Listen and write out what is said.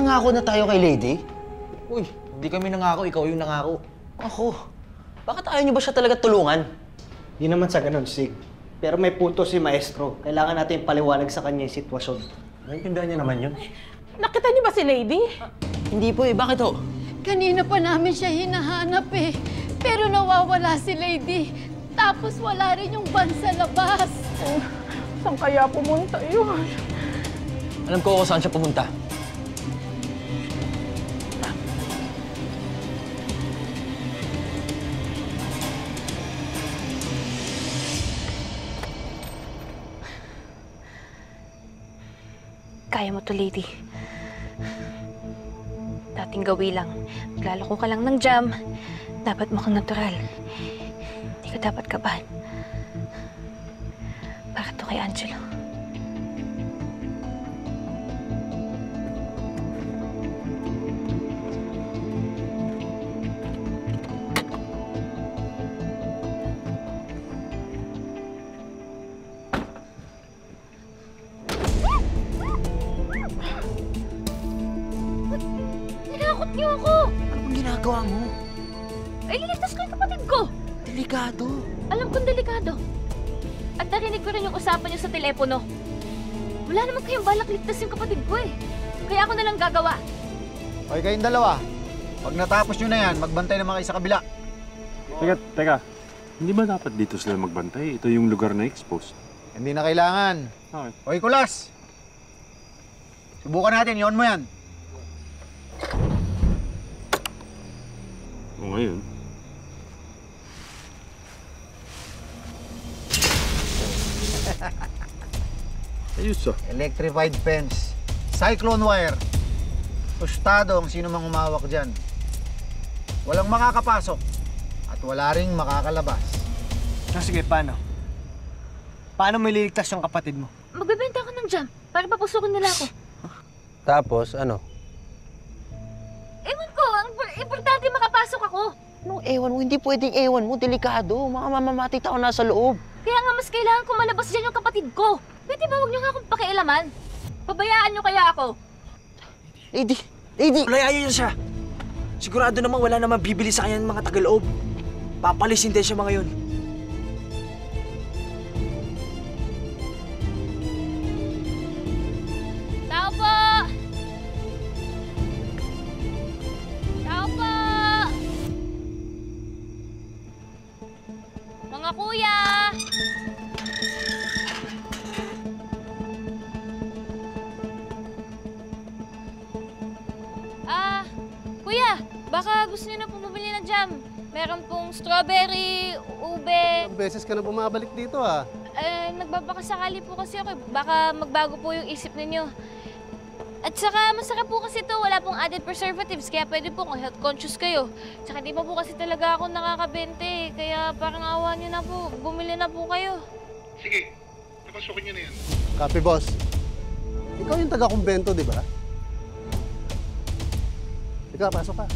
nangako na tayo kay Lady? Uy, hindi kami nangako, ikaw yung nangako. Ako, bakit ayaw niyo ba siya talaga tulungan? Di naman sa ganun, Sig. Pero may punto si Maestro. Kailangan natin paliwanag sa kanya yung sitwasyon. Naintindihan niya naman yun. Nakita niyo ba si Lady? Hindi po eh, bakit ho? Kanina pa namin siya hinahanap eh. Pero nawawala si Lady. Tapos wala rin yung van sa labas. Oh, saan kaya pumunta yun? Alam ko kung saan siya pumunta. Kaya mo to, Lady. Dating gawi lang. Maglalako ka lang ng jam. Dapat mukhang natural. Hindi ka dapat kabahan. Para to kay Angelo. Tinakot niyo ako! Ano bang ginagawa mo? Ay, liligtas ko yung kapatid ko! Delikado. Alam kong delikado. At narinig ko rin yung usapan niyo sa telepono. Wala naman kayong balak ligtas yung kapatid ko eh. Kaya ako nalang gagawa. Okay kayong dalawa. Pag natapos nyo na yan, magbantay naman kayo sa kabila. Teka. Hindi ba dapat dito sila magbantay? Ito yung lugar na exposed. Hindi na kailangan. Okay. Hoy, Kulas! Subukan natin, iyon mo yan. O ngayon. Ayos ah. Electrified fence. Cyclone wire. Tostado ang sino mang humawak dyan. Walang makakapasok. At wala ring makakalabas. Sige, paano? Paano mo ililigtas yung kapatid mo? Magbebenta ako ng jam para papusukin nila ako. Tapos, ano? Ewan ko, ang importante makapasok ako. Anong ewan mo? Hindi pwedeng ewan mo. Delikado. Mga mamamatay tao nasa loob. Kaya nga mas kailangan ko malabas dyan yung kapatid ko. Pwede ba huwag niyo nga akong pakialaman? Pabayaan niyo kaya ako? Lady! Lady! Ulayayan niya siya. Sigurado namang wala namang bibili sa kanya ng mga tagaloob. Papalisin din siya mga yun. Tao po! Tao po! Mga kuya! Kuya, baka gusto niyo na bumili ng jam. Meron pong strawberry, ube. Ilang beses ka na bumabalik dito ah. Nagbabakasakali po kasi ako. Baka magbago po yung isip ninyo. At saka masarap po kasi ito. Wala pong added preservatives. Kaya pwede po kung health conscious kayo. Tsaka di pa po kasi talaga ako nakakabente. Kaya parang awa niyo na po. Bumili na po kayo. Sige, napasukin niyo na yan. Copy, boss. Ikaw yung taga-kumbento, di ba? Ikaw, pasok ka.